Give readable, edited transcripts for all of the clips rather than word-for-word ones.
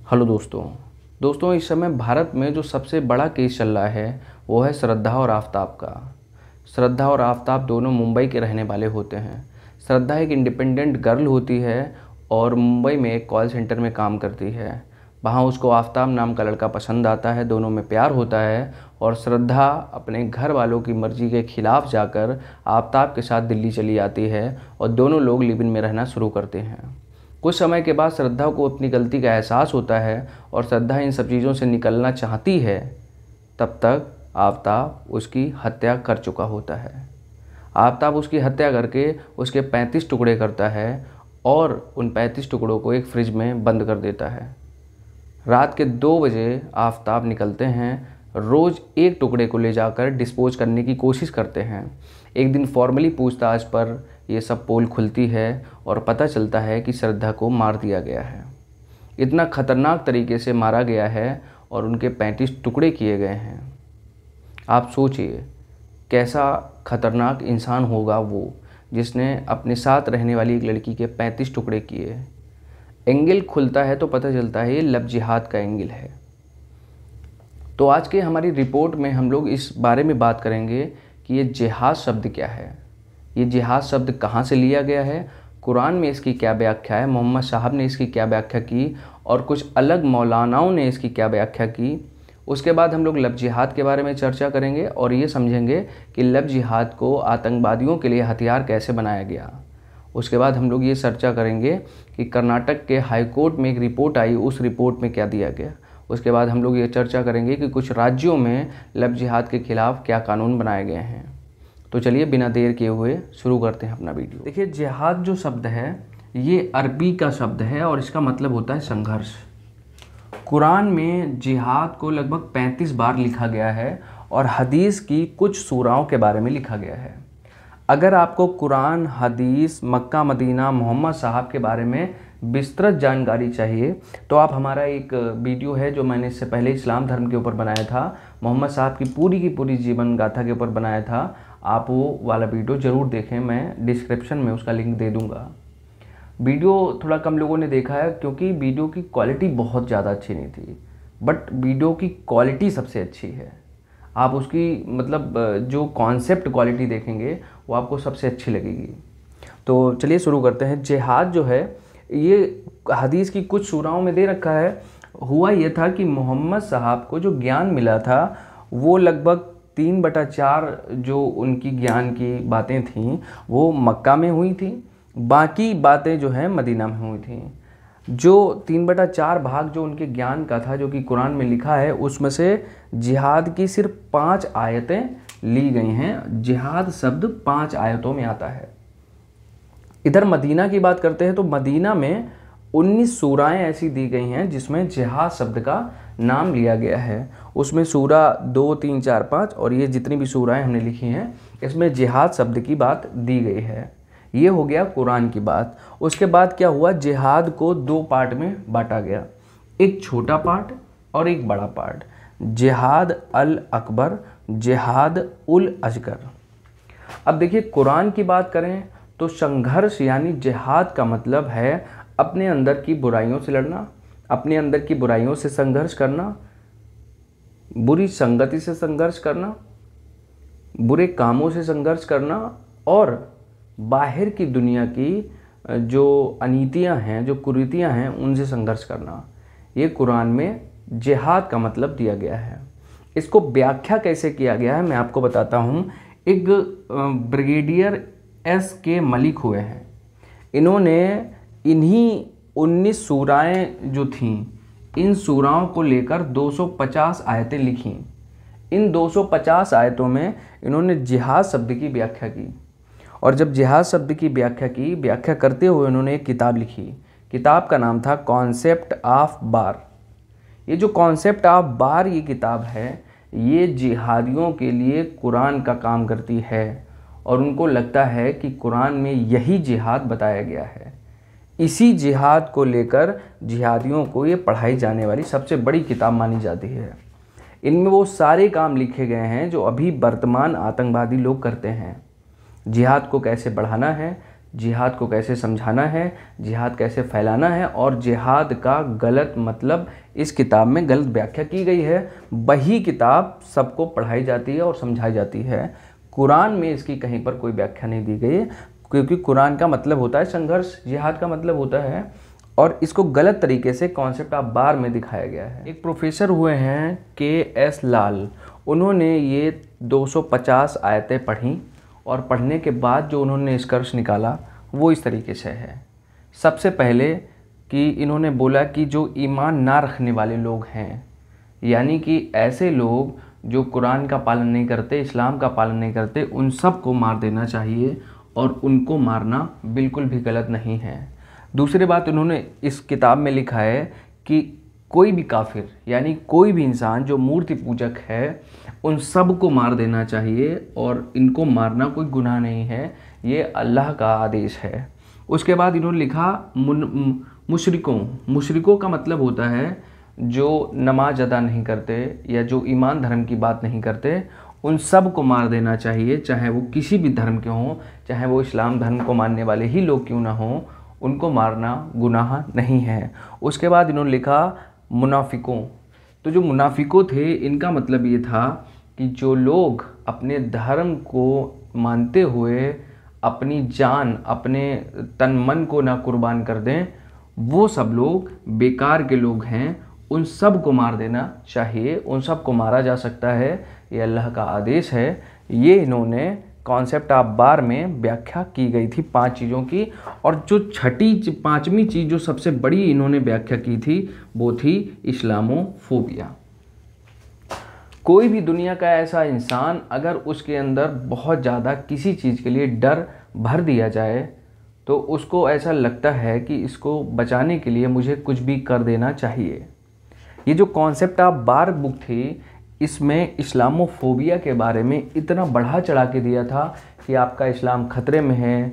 Hello दोस्तों इस समय भारत में जो सबसे बड़ा केस चल रहा है वो है श्रद्धा और आफताब का। श्रद्धा और आफताब दोनों मुंबई के रहने वाले होते हैं। श्रद्धा एक इंडिपेंडेंट गर्ल होती है और मुंबई में एक कॉल सेंटर में काम करती है। वहाँ उसको आफताब नाम का लड़का पसंद आता है, दोनों में प्यार होता है और श्रद्धा अपने घर वालों की मर्ज़ी के ख़िलाफ़ जाकर आफताब के साथ दिल्ली चली आती है और दोनों लोग लिव इन में रहना शुरू करते हैं। कुछ समय के बाद श्रद्धा को अपनी गलती का एहसास होता है और श्रद्धा इन सब चीज़ों से निकलना चाहती है। तब तक आफताब उसकी हत्या कर चुका होता है। आफताब उसकी हत्या करके उसके 35 टुकड़े करता है और उन 35 टुकड़ों को एक फ्रिज में बंद कर देता है। रात के 2 बजे आफताब निकलते हैं। रोज़ एक टुकड़े को ले जाकर डिस्पोज करने की कोशिश करते हैं। एक दिन फॉर्मली पूछताछ पर ये सब पोल खुलती है और पता चलता है कि श्रद्धा को मार दिया गया है। इतना खतरनाक तरीके से मारा गया है और उनके 35 टुकड़े किए गए हैं। आप सोचिए कैसा खतरनाक इंसान होगा वो जिसने अपने साथ रहने वाली एक लड़की के 35 टुकड़े किए। एंगल खुलता है तो पता चलता है ये लव जिहाद का एंगल है। तो आज के हमारी रिपोर्ट में हम लोग इस बारे में बात करेंगे कि ये जिहाद शब्द क्या है, ये जिहाद शब्द कहाँ से लिया गया है, कुरान में इसकी क्या व्याख्या है, मोहम्मद साहब ने इसकी क्या व्याख्या की और कुछ अलग मौलानाओं ने इसकी क्या व्याख्या की। उसके बाद हम लोग लव जिहाद के बारे में चर्चा करेंगे और ये समझेंगे कि लव जिहाद को आतंकवादियों के लिए हथियार कैसे बनाया गया। उसके बाद हम लोग ये चर्चा करेंगे कि कर्नाटक के हाई कोर्ट में एक रिपोर्ट आई, उस रिपोर्ट में क्या दिया गया। उसके बाद हम लोग ये चर्चा करेंगे कि कुछ राज्यों में लव जिहाद के खिलाफ़ क्या कानून बनाए गए हैं। तो चलिए बिना देर किए हुए शुरू करते हैं अपना वीडियो। देखिए, जिहाद जो शब्द है ये अरबी का शब्द है और इसका मतलब होता है संघर्ष। कुरान में जिहाद को लगभग 35 बार लिखा गया है और हदीस की कुछ सूराओं के बारे में लिखा गया है। अगर आपको कुरान, हदीस, मक्का मदीना, मोहम्मद साहब के बारे में विस्तृत जानकारी चाहिए तो आप हमारा एक वीडियो है जो मैंने इससे पहले इस्लाम धर्म के ऊपर बनाया था, मोहम्मद साहब की पूरी जीवन गाथा के ऊपर बनाया था। आप वो वाला वीडियो ज़रूर देखें, मैं डिस्क्रिप्शन में उसका लिंक दे दूँगा। वीडियो थोड़ा कम लोगों ने देखा है क्योंकि वीडियो की क्वालिटी बहुत ज़्यादा अच्छी नहीं थी, बट वीडियो की क्वालिटी सबसे अच्छी है। आप उसकी मतलब जो कॉन्सेप्ट क्वालिटी देखेंगे वो आपको सबसे अच्छी लगेगी। तो चलिए शुरू करते हैं। जिहाद जो है ये हदीस की कुछ सूराओं में दे रखा है। हुआ ये था कि मोहम्मद साहब को जो ज्ञान मिला था वो लगभग 3/4 जो उनकी ज्ञान की बातें थीं वो मक्का में हुई थी, बाकी बातें जो हैं मदीना में हुई थी। जो 3/4 भाग जो उनके ज्ञान का था जो कि कुरान में लिखा है उसमें से जिहाद की सिर्फ 5 आयतें ली गई हैं। जिहाद शब्द 5 आयतों में आता है। इधर मदीना की बात करते हैं तो मदीना में 19 सूराएँ ऐसी दी गई हैं जिसमें जिहाद शब्द का नाम लिया गया है। उसमें सूरा 2, 3, 4, 5 और ये जितनी भी सूराएँ हमने लिखी हैं इसमें जिहाद शब्द की बात दी गई है। ये हो गया कुरान की बात। उसके बाद क्या हुआ, जिहाद को 2 पार्ट में बांटा गया, एक छोटा पार्ट और एक बड़ा पार्ट। जिहाद अल अकबर, जिहाद उल असगर। अब देखिए, कुरान की बात करें तो संघर्ष यानी जिहाद का मतलब है अपने अंदर की बुराइयों से लड़ना, अपने अंदर की बुराइयों से संघर्ष करना, बुरी संगति से संघर्ष करना, बुरे कामों से संघर्ष करना और बाहर की दुनिया की जो अनीतियां हैं, जो कुरीतियां हैं उनसे संघर्ष करना। ये कुरान में जिहाद का मतलब दिया गया है। इसको व्याख्या कैसे किया गया है मैं आपको बताता हूँ। एक ब्रिगेडियर S.K. मलिक हुए हैं। इन्होंने इन्हीं 19 सूराएँ जो थीं इन सूराओं को लेकर 250 आयतें लिखीं। इन 250 आयतों में इन्होंने जिहाद शब्द की व्याख्या की और जब जिहाद शब्द की व्याख्या करते हुए उन्होंने एक किताब लिखी। किताब का नाम था कॉन्सेप्ट ऑफ वार। ये जो कॉन्सेप्ट ऑफ वार ये किताब है ये जिहादियों के लिए कुरान का काम करती है और उनको लगता है कि कुरान में यही जिहाद बताया गया है। इसी जिहाद को लेकर जिहादियों को ये पढ़ाई जाने वाली सबसे बड़ी किताब मानी जाती है। इनमें वो सारे काम लिखे गए हैं जो अभी वर्तमान आतंकवादी लोग करते हैं। जिहाद को कैसे बढ़ाना है, जिहाद को कैसे समझाना है, जिहाद कैसे फैलाना है और जिहाद का गलत मतलब इस किताब में गलत व्याख्या की गई है। वही किताब सबको पढ़ाई जाती है और समझाई जाती है। कुरान में इसकी कहीं पर कोई व्याख्या नहीं दी गई है, क्योंकि कुरान का मतलब होता है संघर्ष, जिहाद का मतलब होता है, और इसको गलत तरीके से कॉन्सेप्ट ऑफ वार में दिखाया गया है। एक प्रोफेसर हुए हैं के.एस. लाल, उन्होंने ये 250 आयतें पढ़ी और पढ़ने के बाद जो उन्होंने निष्कर्ष निकाला वो इस तरीके से है। सबसे पहले कि इन्होंने बोला कि जो ईमान ना रखने वाले लोग हैं, यानी कि ऐसे लोग जो कुरान का पालन नहीं करते, इस्लाम का पालन नहीं करते, उन सब को मार देना चाहिए और उनको मारना बिल्कुल भी गलत नहीं है। दूसरी बात उन्होंने इस किताब में लिखा है कि कोई भी काफिर यानी कोई भी इंसान जो मूर्ति पूजक है उन सब को मार देना चाहिए और इनको मारना कोई गुनाह नहीं है, ये अल्लाह का आदेश है। उसके बाद इन्होंने लिखा मुशरिकों का मतलब होता है जो नमाज अदा नहीं करते या जो ईमान धर्म की बात नहीं करते, उन सब को मार देना चाहिए, चाहे वो किसी भी धर्म के हों, चाहे वो इस्लाम धर्म को मानने वाले ही लोग क्यों ना हों, उनको मारना गुनाह नहीं है। उसके बाद इन्होंने लिखा मुनाफिकों। तो जो मुनाफिकों थे इनका मतलब ये था कि जो लोग अपने धर्म को मानते हुए अपनी जान, अपने तन मन को ना कुर्बान कर दें, वो सब लोग बेकार के लोग हैं, उन सब को मार देना चाहिए, उन सब को मारा जा सकता है, ये अल्लाह का आदेश है। ये इन्होंने कॉन्सेप्ट ऑफ वार में व्याख्या की गई थी 5 चीज़ों की। और जो पांचवी चीज़ जो सबसे बड़ी इन्होंने व्याख्या की थी वो थी इस्लामोफोबिया। कोई भी दुनिया का ऐसा इंसान अगर उसके अंदर बहुत ज़्यादा किसी चीज़ के लिए डर भर दिया जाए तो उसको ऐसा लगता है कि इसको बचाने के लिए मुझे कुछ भी कर देना चाहिए। ये जो कॉन्सेप्ट ऑफ वार बुक थी, इसमें इस्लामोफोबिया के बारे में इतना बढ़ा चढ़ा के दिया था कि आपका इस्लाम खतरे में है,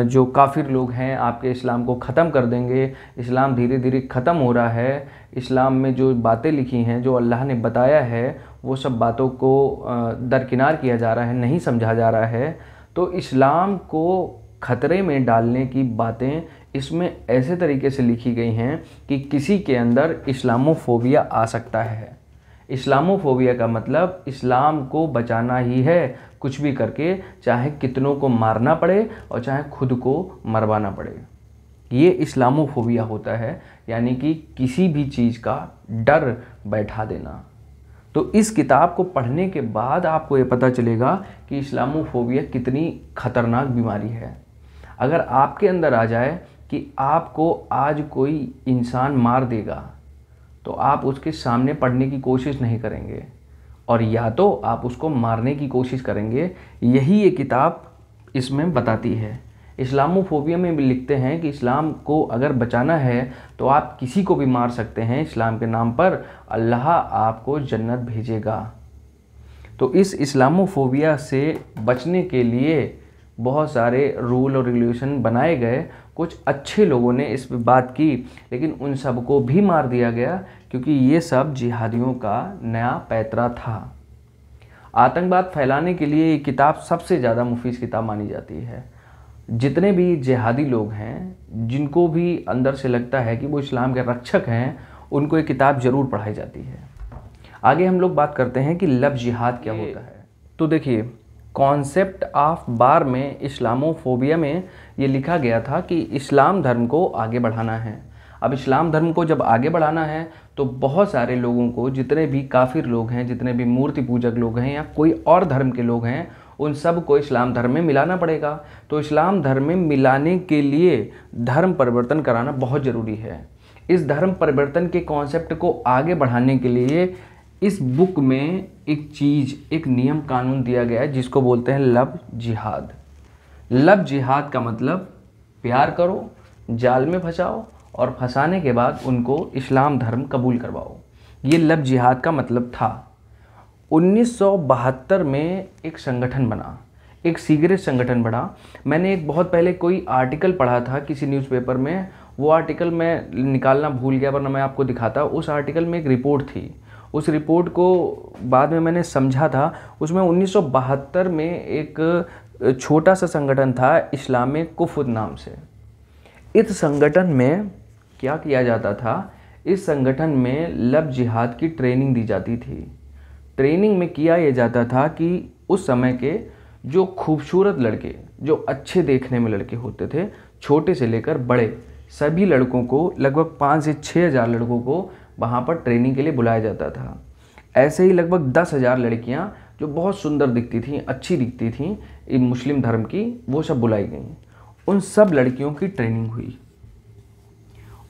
जो काफिर लोग हैं आपके इस्लाम को ख़त्म कर देंगे, इस्लाम धीरे धीरे ख़त्म हो रहा है, इस्लाम में जो बातें लिखी हैं, जो अल्लाह ने बताया है, वो सब बातों को दरकिनार किया जा रहा है, नहीं समझा जा रहा है। तो इस्लाम को ख़तरे में डालने की बातें इसमें ऐसे तरीके से लिखी गई हैं कि किसी के अंदर इस्लामोफोबिया आ सकता है। इस्लामोफोबिया का मतलब इस्लाम को बचाना ही है, कुछ भी करके, चाहे कितनों को मारना पड़े और चाहे खुद को मरवाना पड़े। ये इस्लामोफोबिया होता है, यानी कि किसी भी चीज़ का डर बैठा देना। तो इस किताब को पढ़ने के बाद आपको ये पता चलेगा कि इस्लामोफोबिया कितनी खतरनाक बीमारी है। अगर आपके अंदर आ जाए कि आपको आज कोई इंसान मार देगा तो आप उसके सामने पढ़ने की कोशिश नहीं करेंगे और या तो आप उसको मारने की कोशिश करेंगे। यही ये किताब इसमें बताती है। इस्लामोफोबिया में भी लिखते हैं कि इस्लाम को अगर बचाना है तो आप किसी को भी मार सकते हैं इस्लाम के नाम पर, अल्लाह आपको जन्नत भेजेगा। तो इस इस्लामोफोबिया से बचने के लिए बहुत सारे रूल और रेगुलेशन बनाए गए। कुछ अच्छे लोगों ने इस पर बात की, लेकिन उन सबको भी मार दिया गया क्योंकि ये सब जिहादियों का नया पैतरा था। आतंकवाद फैलाने के लिए ये किताब सबसे ज़्यादा मुफीद किताब मानी जाती है। जितने भी जिहादी लोग हैं, जिनको भी अंदर से लगता है कि वो इस्लाम के रक्षक हैं, उनको ये किताब ज़रूर पढ़ाई जाती है। आगे हम लोग बात करते हैं कि लफ्ज़ जिहाद क्या होता है। तो देखिए, कॉन्सेप्ट ऑफ वार में इस्लामोफोबिया में ये लिखा गया था कि इस्लाम धर्म को आगे बढ़ाना है। अब इस्लाम धर्म को जब आगे बढ़ाना है तो बहुत सारे लोगों को, जितने भी काफिर लोग हैं, जितने भी मूर्ति पूजक लोग हैं या कोई और धर्म के लोग हैं, उन सब को इस्लाम धर्म में मिलाना पड़ेगा। तो इस्लाम धर्म में मिलाने के लिए धर्म परिवर्तन कराना बहुत ज़रूरी है। इस धर्म परिवर्तन के कॉन्सेप्ट को आगे बढ़ाने के लिए इस बुक में एक चीज़, एक नियम कानून दिया गया है जिसको बोलते हैं लफ्ज़ जिहाद। लफ्ज़ जिहाद का मतलब प्यार करो, जाल में फंसाओ और फंसाने के बाद उनको इस्लाम धर्म कबूल करवाओ। ये लफ्ज़ जिहाद का मतलब था। 1972 में एक संगठन बना, एक सीक्रेट संगठन बना। मैंने एक बहुत पहले कोई आर्टिकल पढ़ा था किसी न्यूज़पेपर में, वो आर्टिकल मैं निकालना भूल गया, वरना मैं आपको दिखाता। उस आर्टिकल में एक रिपोर्ट थी, उस रिपोर्ट को बाद में मैंने समझा था। उसमें 1972 में एक छोटा सा संगठन था इस्लामिक कुफुत नाम से। इस संगठन में क्या किया जाता था, इस संगठन में लव जिहाद की ट्रेनिंग दी जाती थी। ट्रेनिंग में किया यह जाता था कि उस समय के जो खूबसूरत लड़के, जो अच्छे देखने में लड़के होते थे, छोटे से लेकर बड़े सभी लड़कों को, लगभग 5 से 6 हज़ार लड़कों को वहाँ पर ट्रेनिंग के लिए बुलाया जाता था। ऐसे ही लगभग 10,000 लड़कियाँ जो बहुत सुंदर दिखती थीं, अच्छी दिखती थीं इन मुस्लिम धर्म की, वो सब बुलाई गईं। उन सब लड़कियों की ट्रेनिंग हुई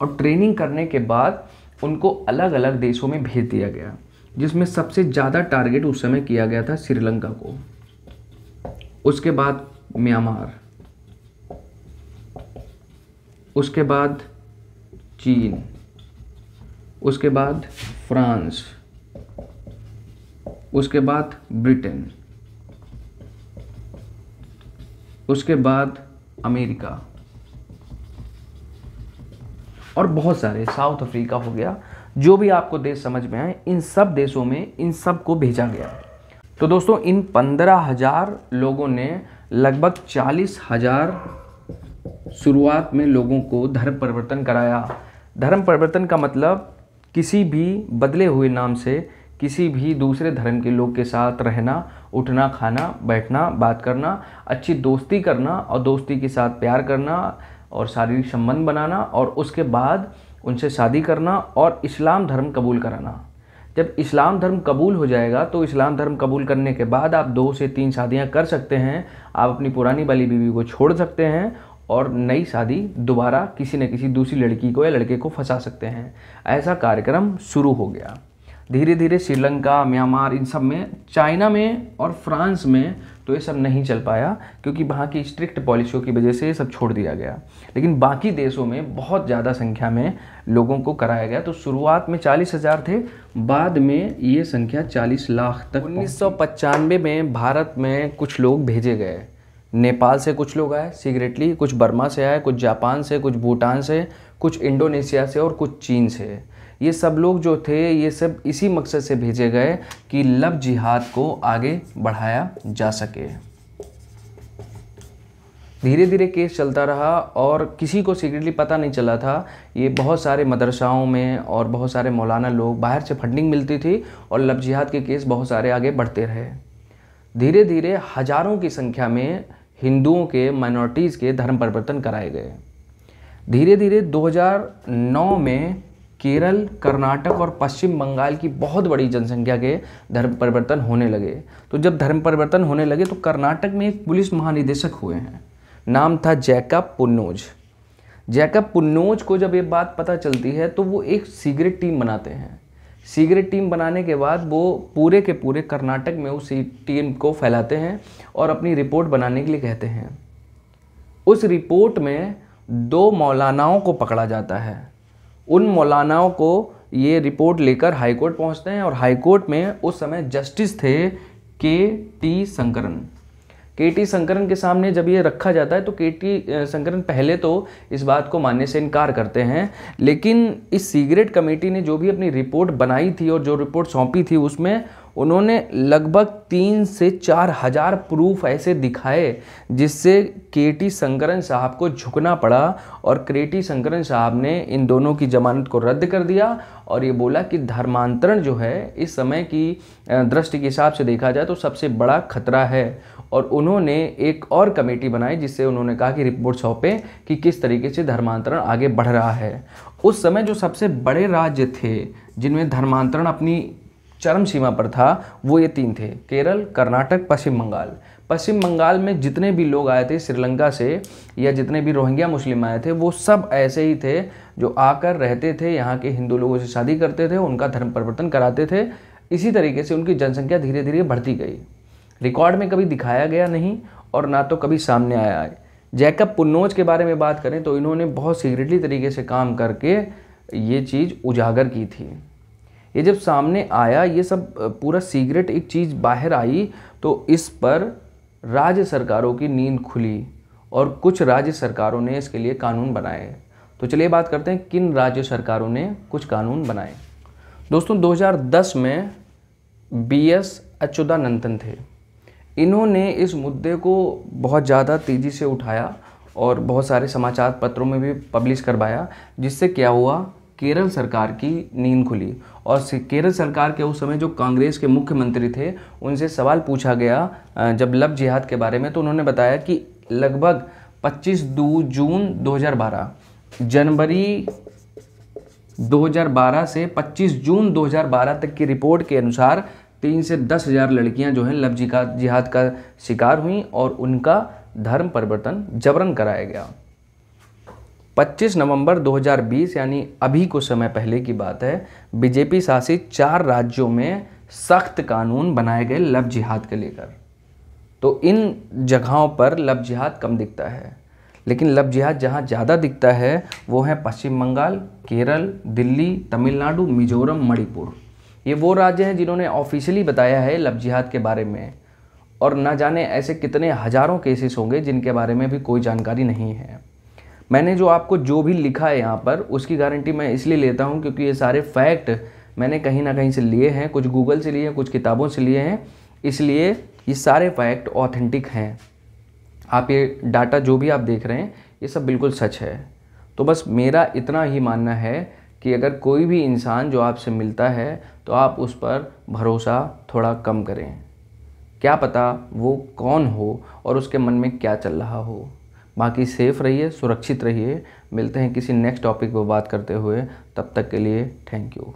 और ट्रेनिंग करने के बाद उनको अलग अलग देशों में भेज दिया गया, जिसमें सबसे ज़्यादा टारगेट उस समय किया गया था श्रीलंका को, उसके बाद म्यांमार, उसके बाद चीन, उसके बाद फ्रांस, उसके बाद ब्रिटेन, उसके बाद अमेरिका और बहुत सारे, साउथ अफ्रीका हो गया, जो भी आपको देश समझ में आए, इन सब देशों में इन सब को भेजा गया। तो दोस्तों इन 15,000 लोगों ने लगभग 40,000 शुरुआत में लोगों को धर्म परिवर्तन कराया। धर्म परिवर्तन का मतलब किसी भी बदले हुए नाम से किसी भी दूसरे धर्म के लोग के साथ रहना, उठना, खाना, बैठना, बात करना, अच्छी दोस्ती करना और दोस्ती के साथ प्यार करना और शारीरिक संबंध बनाना और उसके बाद उनसे शादी करना और इस्लाम धर्म कबूल कराना। जब इस्लाम धर्म कबूल हो जाएगा तो इस्लाम धर्म कबूल करने के बाद आप 2 से 3 शादियां कर सकते हैं। आप अपनी पुरानी वाली बीवी को छोड़ सकते हैं और नई शादी दोबारा किसी न किसी दूसरी लड़की को या लड़के को फंसा सकते हैं। ऐसा कार्यक्रम शुरू हो गया। धीरे धीरे श्रीलंका, म्यांमार, इन सब में, चाइना में और फ्रांस में तो ये सब नहीं चल पाया क्योंकि वहाँ की स्ट्रिक्ट पॉलिसियों की वजह से ये सब छोड़ दिया गया। लेकिन बाकी देशों में बहुत ज़्यादा संख्या में लोगों को कराया गया। तो शुरुआत में 40,000 थे, बाद में ये संख्या 40 लाख तक। 1995 में भारत में कुछ लोग भेजे गए। नेपाल से कुछ लोग आए सीक्रेटली, कुछ बर्मा से आए, कुछ जापान से, कुछ भूटान से, कुछ इंडोनेशिया से और कुछ चीन से। ये सब लोग जो थे ये सब इसी मकसद से भेजे गए कि लव जिहाद को आगे बढ़ाया जा सके। धीरे धीरे केस चलता रहा और किसी को सीक्रेटली पता नहीं चला था। ये बहुत सारे मदरसाओं में और बहुत सारे मौलाना लोग, बाहर से फंडिंग मिलती थी और लव जिहाद के केस बहुत सारे आगे बढ़ते रहे। धीरे धीरे हज़ारों की संख्या में हिंदुओं के, माइनॉरिटीज़ के धर्म परिवर्तन कराए गए। धीरे धीरे 2009 में केरल, कर्नाटक और पश्चिम बंगाल की बहुत बड़ी जनसंख्या के धर्म परिवर्तन होने लगे। तो जब धर्म परिवर्तन होने लगे तो कर्नाटक में एक पुलिस महानिदेशक हुए हैं, नाम था जैकब पुन्नोज। जैकब पुन्नोज को जब ये बात पता चलती है तो वो एक सीक्रेट टीम बनाते हैं। सीक्रेट टीम बनाने के बाद वो पूरे के पूरे कर्नाटक में उस टीम को फैलाते हैं और अपनी रिपोर्ट बनाने के लिए कहते हैं। उस रिपोर्ट में 2 मौलानाओं को पकड़ा जाता है। उन मौलानाओं को ये रिपोर्ट लेकर हाईकोर्ट पहुंचते हैं और हाईकोर्ट में उस समय जस्टिस थे के.टी. शंकरन। के.टी. शंकरन के सामने जब ये रखा जाता है तो के.टी. शंकरन पहले तो इस बात को मानने से इनकार करते हैं, लेकिन इस सीक्रेट कमेटी ने जो भी अपनी रिपोर्ट बनाई थी और जो रिपोर्ट सौंपी थी उसमें उन्होंने लगभग 3 से 4 हज़ार प्रूफ ऐसे दिखाए जिससे के.टी. शंकरन साहब को झुकना पड़ा और के.टी. शंकरन साहब ने इन दोनों की जमानत को रद्द कर दिया और ये बोला कि धर्मांतरण जो है इस समय की दृष्टि के हिसाब से देखा जाए तो सबसे बड़ा खतरा है। और उन्होंने एक और कमेटी बनाई जिससे उन्होंने कहा कि रिपोर्ट सौंपें कि किस तरीके से धर्मांतरण आगे बढ़ रहा है। उस समय जो सबसे बड़े राज्य थे जिनमें धर्मांतरण अपनी चरम सीमा पर था वो ये 3 थे, केरल, कर्नाटक, पश्चिम बंगाल। पश्चिम बंगाल में जितने भी लोग आए थे श्रीलंका से या जितने भी रोहिंग्या मुस्लिम आए थे वो सब ऐसे ही थे जो आकर रहते थे, यहाँ के हिंदू लोगों से शादी करते थे, उनका धर्म परिवर्तन कराते थे। इसी तरीके से उनकी जनसंख्या धीरे धीरे बढ़ती गई। रिकॉर्ड में कभी दिखाया गया नहीं और ना तो कभी सामने आया है। जैकब पुन्नोज के बारे में बात करें तो इन्होंने बहुत सीक्रेटली तरीके से काम करके ये चीज़ उजागर की थी। ये जब सामने आया, ये सब पूरा सीक्रेट एक चीज़ बाहर आई तो इस पर राज्य सरकारों की नींद खुली और कुछ राज्य सरकारों ने इसके लिए कानून बनाए। तो चलिए बात करते हैं किन राज्य सरकारों ने कुछ कानून बनाए। दोस्तों 2010 में B.S. अच्युतानंदन थे। इन्होंने इस मुद्दे को बहुत ज़्यादा तेज़ी से उठाया और बहुत सारे समाचार पत्रों में भी पब्लिश करवाया, जिससे क्या हुआ, केरल सरकार की नींद खुली। और केरल सरकार के उस समय जो कांग्रेस के मुख्यमंत्री थे, उनसे सवाल पूछा गया जब लव जिहाद के बारे में, तो उन्होंने बताया कि लगभग 25 जून 2012, जनवरी 2012 से 25 जून 2012 तक की रिपोर्ट के अनुसार 3 से 10 हज़ार लड़कियां जो हैं लव जिहाद का शिकार हुई और उनका धर्म परिवर्तन जबरन कराया गया। 25 नवंबर 2020 यानी अभी कुछ समय पहले की बात है, बीजेपी शासित 4 राज्यों में सख्त कानून बनाए गए लव जिहाद के लेकर। तो इन जगहों पर लव जिहाद कम दिखता है, लेकिन लव जिहाद जहाँ ज़्यादा दिखता है वो है पश्चिम बंगाल, केरल, दिल्ली, तमिलनाडु, मिजोरम, मणिपुर। ये वो राज्य हैं जिन्होंने ऑफिशियली बताया है लव जिहाद के बारे में, और ना जाने ऐसे कितने हज़ारों केसेस होंगे जिनके बारे में भी कोई जानकारी नहीं है। मैंने जो भी लिखा है यहाँ पर, उसकी गारंटी मैं इसलिए लेता हूँ क्योंकि ये सारे फैक्ट मैंने कहीं ना कहीं से लिए हैं, कुछ गूगल से लिए हैं, कुछ किताबों से लिए हैं, इसलिए ये सारे फैक्ट ऑथेंटिक हैं। आप ये डाटा जो भी आप देख रहे हैं ये सब बिल्कुल सच है। तो बस मेरा इतना ही मानना है कि अगर कोई भी इंसान जो आपसे मिलता है तो आप उस पर भरोसा थोड़ा कम करें। क्या पता वो कौन हो और उसके मन में क्या चल रहा हो। बाकी सेफ़ रहिए, सुरक्षित रहिए। मिलते हैं किसी नेक्स्ट टॉपिक पर बात करते हुए, तब तक के लिए थैंक यू।